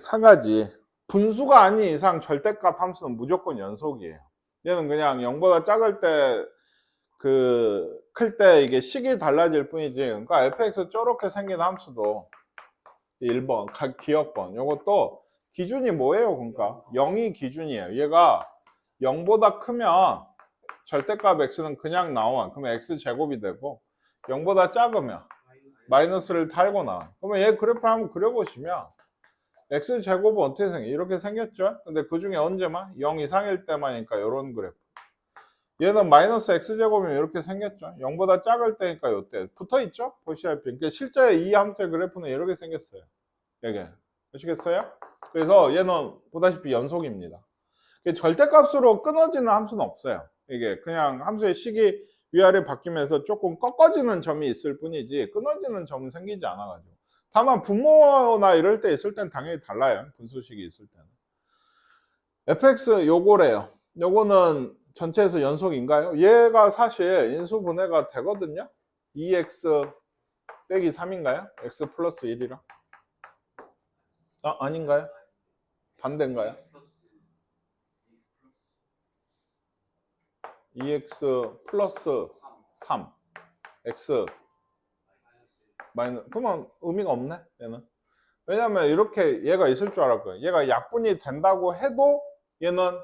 한 가지. 분수가 아닌 이상 절대값 함수는 무조건 연속이에요. 얘는 그냥 0보다 작을 때, 클 때 이게 식이 달라질 뿐이지. 그러니까 fx 저렇게 생긴 함수도 1번, 기억번. 이것도 기준이 뭐예요? 그러니까 0이 기준이에요. 얘가 0보다 크면 절대값 x는 그냥 나와. 그러면 x제곱이 되고 0보다 작으면 마이너스를 달고 나와. 그러면 얘 그래프를 한번 그려보시면 x제곱은 어떻게 생겨? 이렇게 생겼죠? 근데 그 중에 언제만? 0 이상일 때만이니까 이런 그래프. 얘는 마이너스 x제곱이면 이렇게 생겼죠? 0보다 작을 때니까 이때 붙어있죠? 보시다시피. 그러니까 실제 이 함수의 그래프는 이렇게 생겼어요. 이게 아시겠어요? 그래서 얘는 보다시피 연속입니다. 절대값으로 끊어지는 함수는 없어요. 이게 그냥 함수의 식이 위아래 바뀌면서 조금 꺾어지는 점이 있을 뿐이지 끊어지는 점은 생기지 않아가지고. 다만 분모나 이럴 때 있을 땐 당연히 달라요. 분수식이 있을 때는. fx 요거래요. 요거는 전체에서 연속인가요? 얘가 사실 인수분해가 되거든요. 2x 빼기 3인가요? x 플러스 1이랑. 아닌가요? 반대인가요? 2x 플러스 3 x 마이너스. 그러면 의미가 없네 얘는. 왜냐면 이렇게 얘가 있을 줄 알았거든요. 얘가 약분이 된다고 해도 얘는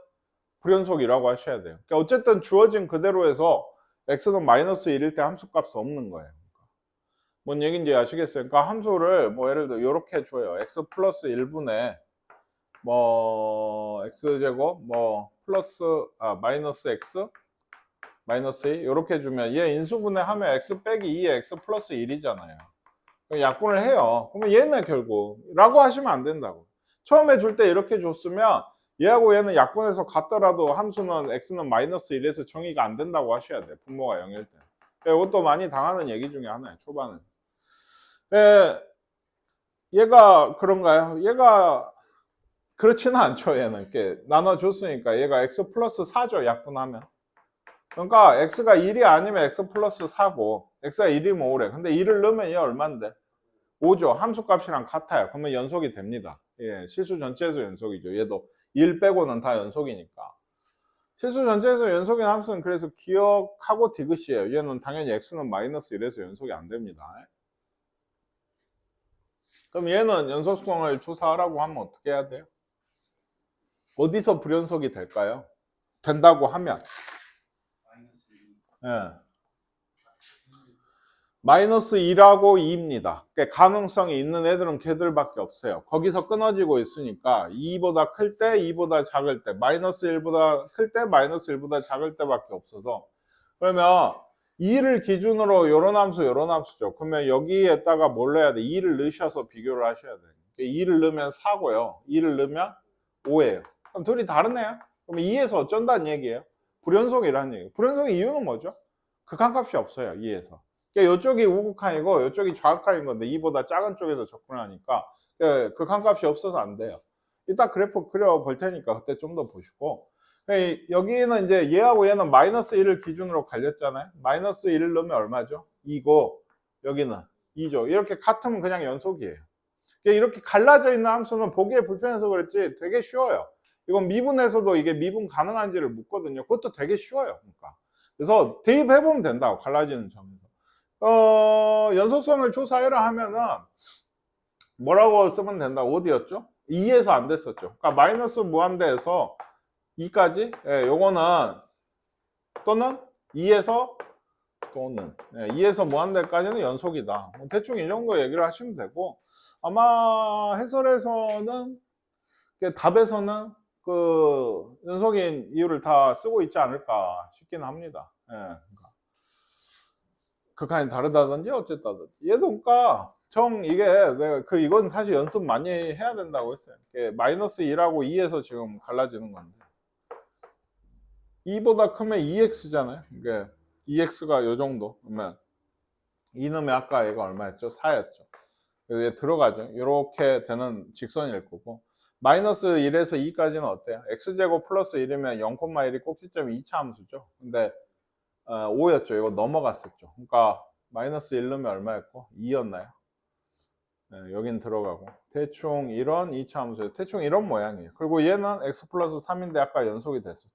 불연속이라고 하셔야 돼요. 그러니까 어쨌든 주어진 그대로 해서 x는 마이너스 1일 때 함수값이 없는 거예요. 뭔 얘기인지 아시겠어요? 그러니까 함수를 뭐 예를 들어 이렇게 줘요. x 플러스 1분의 뭐 x제곱 뭐 플러스 마이너스 x 마이너스 2 이렇게 주면 얘 인수분해 하면 x 빼기 2에 x 플러스 1이잖아요. 약분을 해요. 그러면 얘는 결국 라고 하시면 안 된다고. 처음에 줄 때 이렇게 줬으면 얘하고 얘는 약분해서 같더라도 함수는 x는 마이너스 1에서 정의가 안 된다고 하셔야 돼요. 분모가 0일 때. 이것도 많이 당하는 얘기 중에 하나예요. 초반은. 얘가 그런가요? 얘가 그렇지는 않죠. 얘는 이렇게 나눠줬으니까 얘가 x 플러스 4죠. 약분하면. 그러니까 x가 1이 아니면 x 플러스 4고 x가 1이면 5래. 근데 1을 넣으면 얘 얼만데? 5죠. 함수값이랑 같아요. 그러면 연속이 됩니다. 예, 실수 전체에서 연속이죠. 얘도 1 빼고는 다 연속이니까. 실수 전체에서 연속인 함수는 그래서 기억하고 디귿이에요. 얘는 당연히 x는 마이너스 1에서 연속이 안 됩니다. 그럼 얘는 연속성을 조사하라고 하면 어떻게 해야 돼요? 어디서 불연속이 될까요? 된다고 하면 예. 마이너스 2하고 2입니다. 그러니까 가능성이 있는 애들은 걔들밖에 없어요. 거기서 끊어지고 있으니까 2보다 클 때, 2보다 작을 때, 마이너스 1보다 클 때, 마이너스 1보다 작을 때밖에 없어서. 그러면 2를 기준으로 요런 함수, 요런 함수죠. 그러면 여기에다가 뭘 넣어야 돼? 2를 넣으셔서 비교를 하셔야 돼요. 2를 넣으면 4고요. 2를 넣으면 5예요. 그럼 둘이 다르네요. 그럼 2에서 어쩐다는 얘기예요? 불연속이라는 얘기예요. 불연속의 이유는 뭐죠? 극한값이 없어요. 2에서. 그러니까 이쪽이 우극한이고 이쪽이 좌극한인 건데 2보다 작은 쪽에서 접근하니까 극한값이 없어서 안 돼요. 이따 그래프 그려볼 테니까 그때 좀 더 보시고. 여기는 이제 얘하고 얘는 마이너스 1을 기준으로 갈렸잖아요. 마이너스 1을 넣으면 얼마죠? 2고 여기는 2죠. 이렇게 같으면 그냥 연속이에요. 이렇게 갈라져 있는 함수는 보기에 불편해서 그랬지 되게 쉬워요. 이건 미분에서도 이게 미분 가능한지를 묻거든요. 그것도 되게 쉬워요. 그러니까. 그래서 대입해보면 된다고 갈라지는 점에서. 연속성을 조사해라 하면은 뭐라고 쓰면 된다고. 어디였죠? 2에서 안 됐었죠. 그러니까 마이너스 무한대에서 2까지. 예, 요거는 또는 2에서 또는 2에서 무한대까지는 연속이다. 대충 이 정도 얘기를 하시면 되고, 아마 해설에서는 답에서는 그 연속인 이유를 다 쓰고 있지 않을까 싶긴 합니다. 그러니까 극한이 다르다든지 어쨌다든지. 얘도 그러니까 이게 내가 이건 사실 연습 많이 해야 된다고 했어요. 마이너스 2라고 2에서 지금 갈라지는 건데 2보다 크면 2x잖아요. 이게 2x가 요 정도. 그러면 2놈의 아까 얘가 얼마였죠? 4였죠. 그래서 얘 들어가죠. 이렇게 되는 직선일 거고, 마이너스 1에서 2까지는 어때요? x제곱 플러스 1이면 0,1이 꼭지점이 2차 함수죠. 근데 5였죠. 이거 넘어갔었죠. 그러니까 마이너스 1 넣으면 얼마였고 2였나요? 여긴 들어가고 대충 이런 2차 함수예요. 대충 이런 모양이에요. 그리고 얘는 x 플러스 3인데 아까 연속이 됐었죠.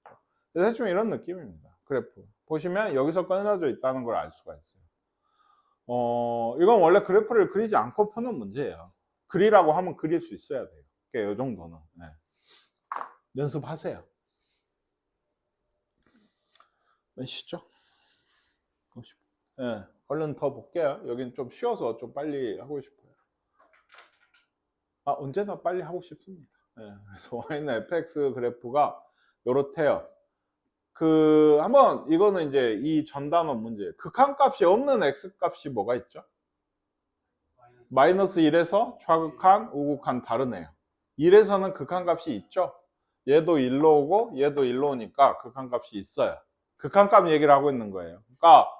대충 이런 느낌입니다. 그래프 보시면 여기서 끊어져 있다는 걸 알 수가 있어요. 이건 원래 그래프를 그리지 않고 푸는 문제예요. 그리라고 하면 그릴 수 있어야 돼요. 그러니까 이 정도는 연습하세요. 아시죠? 얼른 더 볼게요. 여긴 좀 쉬워서 좀 빨리 하고 싶어요. 언제나 빨리 하고 싶습니다. 그래서 y는 fx 그래프가 요렇대요. 한번 이거는 이제 이 전단어 문제. 극한값이 없는 x값이 뭐가 있죠? 마이너스 1에서 좌극한, 우극한 다르네요. 1에서는 극한값이 있죠. 얘도 1로 오고 얘도 1로 오니까 극한값이 있어요. 극한값 얘기를 하고 있는 거예요. 그러니까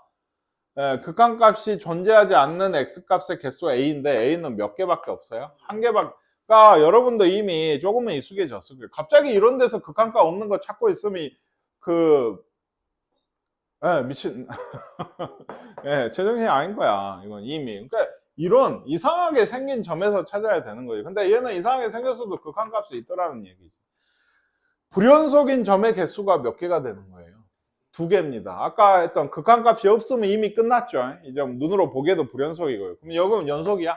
극한값이 존재하지 않는 x값의 개수 a인데 a는 몇 개밖에 없어요? 한 개밖에. 그러니까 여러분도 이미 조금은 익숙해졌을 거예요. 갑자기 이런 데서 극한값 없는 거 찾고 있으면 미친 최종식이 아닌 거야. 이건 이미. 그러니까 이런 이상하게 생긴 점에서 찾아야 되는 거예요. 근데 얘는 이상하게 생겼어도 극한값이 있더라는 얘기지. 불연속인 점의 개수가 몇 개가 되는 거예요? 2개입니다. 아까 했던 극한값이 없으면 이미 끝났죠. 이제 눈으로 보기에도 불연속이고요. 그럼 여기는 연속이야?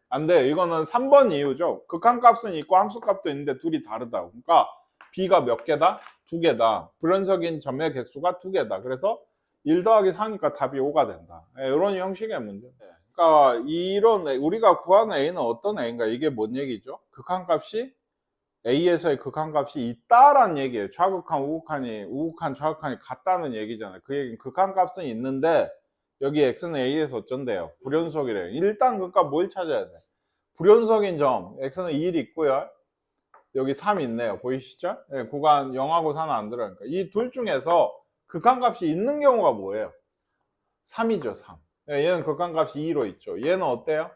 안 돼요. 이거는 3번 이유죠. 극한값은 있고 함수값도 있는데 둘이 다르다고. 그러니까 b가 몇 개다? 2개다. 불연속인 점의 개수가 2개다. 그래서 1 더하기 4니까 답이 5가 된다. 이런 형식의 문제. 그러니까 이런 우리가 구하는 a는 어떤 a인가? 이게 뭔 얘기죠? 극한값이 a에서의 극한값이 있다라는 얘기예요. 좌극한, 우극한, 좌극한이 같다는 얘기잖아요. 그 얘기는 극한값은 있는데 여기 x는 a에서 어쩐대요? 불연속이래요. 일단 그러니까 뭘 찾아야 돼? 불연속인 점 x는 1 있고요. 여기 3 있네요. 보이시죠? 구간 0하고 4는 안 들어가니까 이 둘 중에서 극한값이 있는 경우가 뭐예요? 3이죠. 3. 얘는 극한값이 2로 있죠. 얘는 어때요?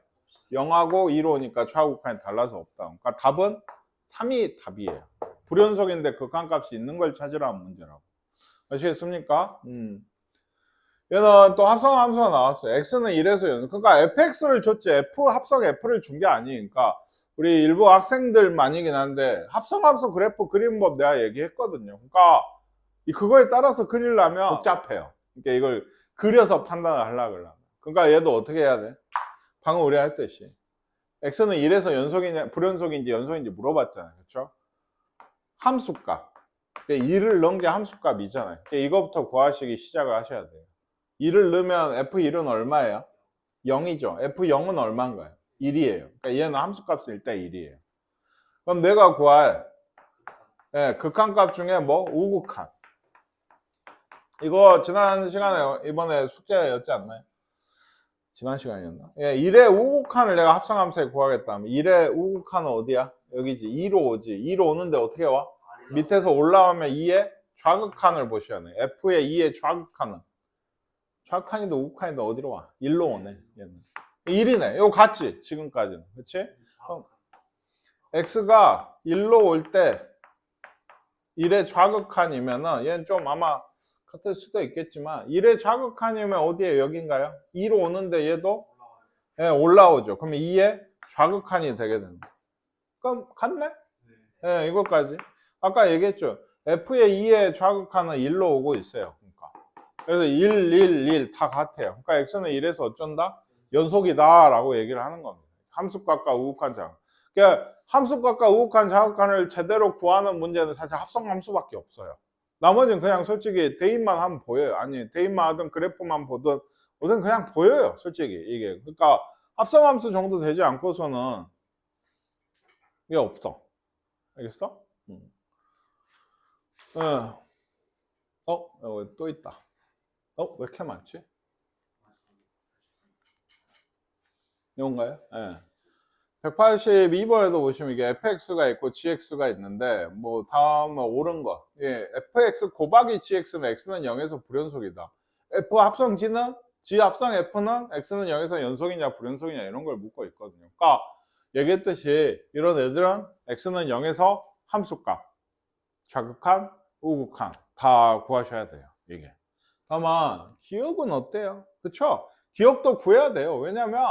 0하고 2로 오니까 좌우극한이 달라서 없다. 그러니까 답은 3이 답이에요. 불연속인데 극한값이 있는 걸 찾으라는 문제라고. 아시겠습니까? 얘는 또 합성 함수가 나왔어요. x는 1에서 연속. 그러니까 fx를 줬지 f 합성 f를 준 게 아니니까 우리 일부 학생들만이긴 한데 합성함수 그래프 그리는 법 내가 얘기했거든요. 그러니까 그거에 따라서 그리려면 복잡해요. 그러니까 이걸 그려서 판단을 하려고 그러면. 그러니까 얘도 어떻게 해야 돼? 방금 우리가 했듯이 x는 1에서 연속이냐 불연속인지 연속인지 물어봤잖아요. 그렇죠? 함수값. 2를 넣은 게 함수값이잖아요. 이거부터 구하시기 시작을 하셔야 돼요. 2를 넣으면 f1은 얼마예요? 0이죠. f0은 얼마인가요? 1이에요. 그러니까 얘는 함수값은 일단 1이에요. 그럼 내가 구할 극한값 중에 뭐? 우극한. 이거 지난 시간에 이번에 숙제였지 않나요? 지난 시간이었나? 1의 우극한을 내가 합성함수에 구하겠다 하면 1의 우극한은 어디야? 여기지. 2로 오지. 2로 오는데 어떻게 와? 밑에서 올라오면 2의 좌극한을 보셔야 돼요. f의 2의 좌극한은 좌극한이든 우극한이든 어디로 와? 1로 오네. 얘는. 1이네. 이거 같지? 지금까지는. 그치? x가 1로 올 때 1의 좌극한이면은 얘는 좀 아마 같을 수도 있겠지만 1의 좌극한이면 어디에 여긴가요? 2로 오는데 얘도 올라오죠. 그러면 2의 좌극한이 되게 됩니다. 그럼 같네? 이것까지. 아까 얘기했죠. f의 2의 좌극한은 1로 오고 있어요. 그러니까. 그래서 1, 1, 1 다 같아요. 그러니까 x는 1에서 어쩐다? 연속이다 라고 얘기를 하는 겁니다. 함수값과 우극한 좌극한. 그러니까 함수값과 우극한 좌극한을 제대로 구하는 문제는 사실 합성함수밖에 없어요. 나머지는 그냥 솔직히 대입만 하면 보여요. 아니 대입만 하든 그래프만 보든 뭐든 그냥 보여요. 솔직히 이게. 그러니까 합성함수 정도 되지 않고서는 이게 없어. 알겠어? 여기 또 있다. 왜 이렇게 많지? 이건가요? 예. 182번에도 보시면 이게 fx가 있고 gx가 있는데 뭐 다음 옳은 거. 예, fx 곱하기 gx는 x는 0에서 불연속이다. f 합성 g는 g 합성 f는 x는 0에서 연속이냐 불연속이냐 이런 걸 묻고 있거든요. 그러니까 얘기했듯이 이런 애들은 x는 0에서 함수값, 좌극한, 우극한 다 구하셔야 돼요. 이게. 다만 기억은 어때요? 그쵸? 기억도 구해야 돼요. 왜냐면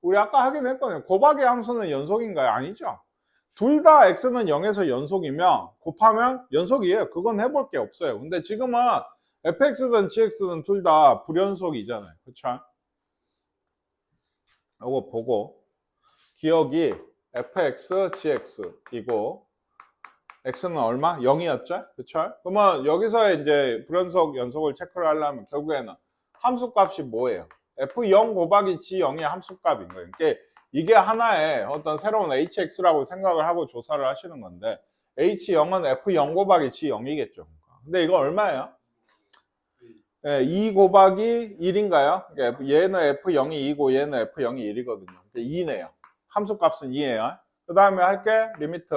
우리 아까 하긴 했거든요. 곱하기 함수는 연속인가요? 아니죠. 둘 다 x는 0에서 연속이면 곱하면 연속이에요. 그건 해볼 게 없어요. 근데 지금은 fx든 gx든 둘 다 불연속이잖아요. 그쵸? 이거 보고 기억이 fx, gx이고 x는 얼마? 0이었죠? 그쵸? 그러면 여기서 이제 불연속 연속을 체크를 하려면 결국에는 함수값이 뭐예요? f0 곱하기 g0이 함수값인 거예요. 그러니까 이게 하나의 어떤 새로운 hx라고 생각을 하고 조사를 하시는 건데 h0은 f0 곱하기 g0이겠죠. 근데 이거 얼마예요? 2 곱하기 1인가요? 그러니까 얘는 f0이 2고 얘는 f0이 1이거든요. 그러니까 2네요. 함수값은 2예요. 그 다음에 할게 리미트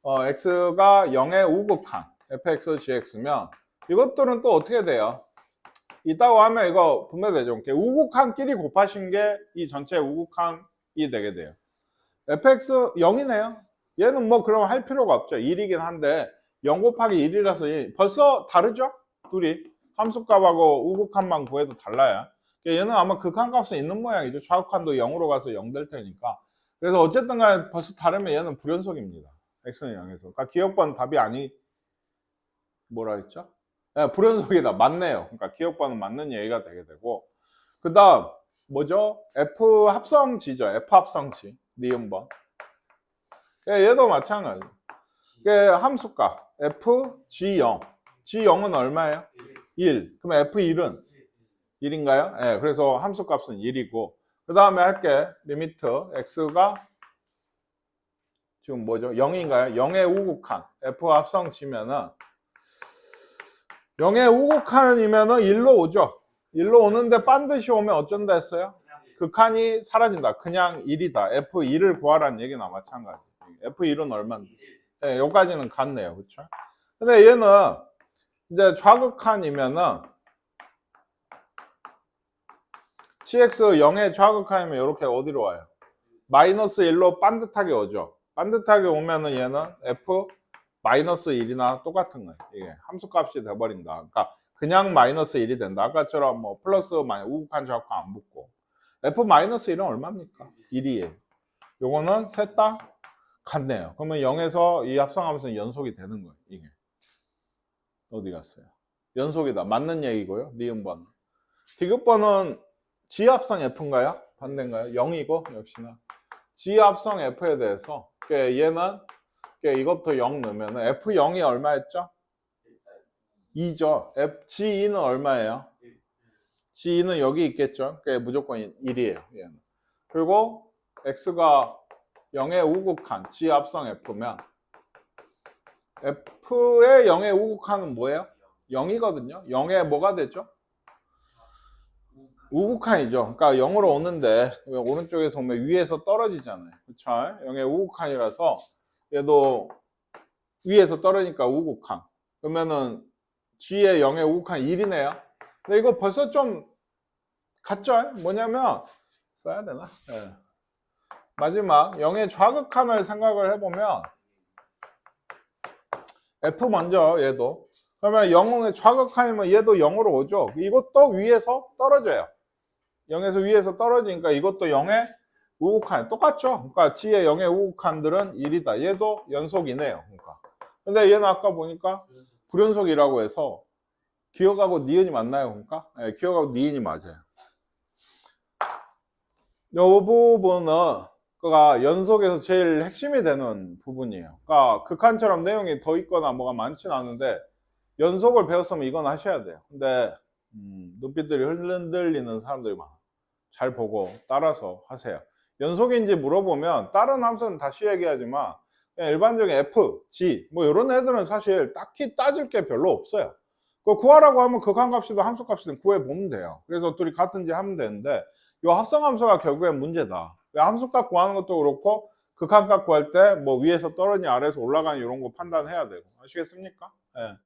x가 0의 우극한 fx, gx면 이것들은 또 어떻게 돼요? 있다고 하면 이거 분배되죠. 우극한끼리 곱하신 게 이 전체 우극한이 되게 돼요. fx 0이네요. 얘는 뭐 그럼 할 필요가 없죠. 1이긴 한데 0 곱하기 1이라서 벌써 다르죠? 둘이 함수값하고 우극한만 구해도 달라요. 얘는 아마 극한값은 있는 모양이죠. 좌극한도 0으로 가서 0 될 테니까. 그래서 어쨌든 간에 벌써 다르면 얘는 불연속입니다. x는 0에서. 그러니까 기억번 답이 아니 뭐라 했죠? 네, 불연속이다. 맞네요. 그러니까 기억번은 맞는 얘기가 되게 되고 그 다음 뭐죠? F 합성지죠. F 합성지 니은번. 얘도 마찬가지. 함수값 F G0. G0은 얼마예요? 1. 그럼 F1은 1인가요? 네, 그래서 함수값은 1이고 그 다음에 할게 리미트 x가 지금 뭐죠? 0인가요? 0의 우극한 F 합성지면은 0의 우극한이면은 1로 오죠. 1로 오는데 반드시 오면 어쩐다 했어요? 극한이 사라진다. 그냥 1이다. F1을 구하라는 얘기나 마찬가지. F1은 얼마인데? 네, 여기까지는 같네요. 그쵸? 근데 얘는 이제 좌극한이면은 gx 0의 좌극한이면 이렇게 어디로 와요? 마이너스 1로 반듯하게 오죠. 반듯하게 오면은 얘는 F 마이너스 1이나 똑같은 거예요. 이게 함수값이 돼버린다. 그러니까 그냥 마이너스 1이 된다. 아까처럼 뭐 플러스 우극한 좌극한 안 붙고 F 마이너스 1은 얼마입니까? 1이에요. 요거는 셋 다 같네요. 그러면 0에서 이 합성하면서 연속이 되는 거예요. 이게 어디 갔어요? 연속이다. 맞는 얘기고요. 니은번은. 디귿번은 G합성 F인가요? 반대인가요? 0이고 역시나 G합성 F에 대해서 얘는 이것도 0 넣으면 F0이 얼마였죠? 2죠. G2는 얼마예요? G2는 여기 있겠죠. 무조건 1이에요. 얘는. 그리고 X가 0의 우극한 G합성 F면 F의 0의 우극한은 뭐예요? 0이거든요. 0의 뭐가 되죠? 우극한이죠. 그러니까 0으로 오는데 오른쪽에서 오면 위에서 떨어지잖아요. 그쵸? 0의 우극한이라서 얘도 위에서 떨어지니까 우극한. 그러면은 G의 0의 우극한 1이네요. 근데 이거 벌써 좀 같죠? 뭐냐면 써야 되나? 네. 마지막 0의 좌극한을 생각을 해보면 F 먼저 얘도 그러면 0의 좌극한이면 얘도 0으로 오죠. 이것도 위에서 떨어져요. 0에서 위에서 떨어지니까 이것도 0의 우극한 똑같죠. 그러니까 G의 0의 우극한들은 1이다. 얘도 연속이네요. 그러니까. 근데 얘는 아까 보니까 불연속이라고 해서 기억하고 니은이 맞나요? 그러니까 네, 기억하고 니은이 맞아요. 이 부분은 그가 연속에서 제일 핵심이 되는 부분이에요. 그러니까 극한처럼 내용이 더 있거나 뭐가 많지는 않은데 연속을 배웠으면 이건 하셔야 돼요. 근데 눈빛들이 흔들리는 사람들이 많아. 잘 보고 따라서 하세요. 연속인지 물어보면 다른 함수는 다시 얘기하지만 그냥 일반적인 F, G 뭐 이런 애들은 사실 딱히 따질 게 별로 없어요. 그 구하라고 하면 극한값이든 함수값이든 구해보면 돼요. 그래서 둘이 같은지 하면 되는데 이 합성함수가 결국엔 문제다. 함수값 구하는 것도 그렇고 극한값 구할 때 뭐 위에서 떨어지냐 아래에서 올라가냐 이런 거 판단해야 되고. 아시겠습니까? 예.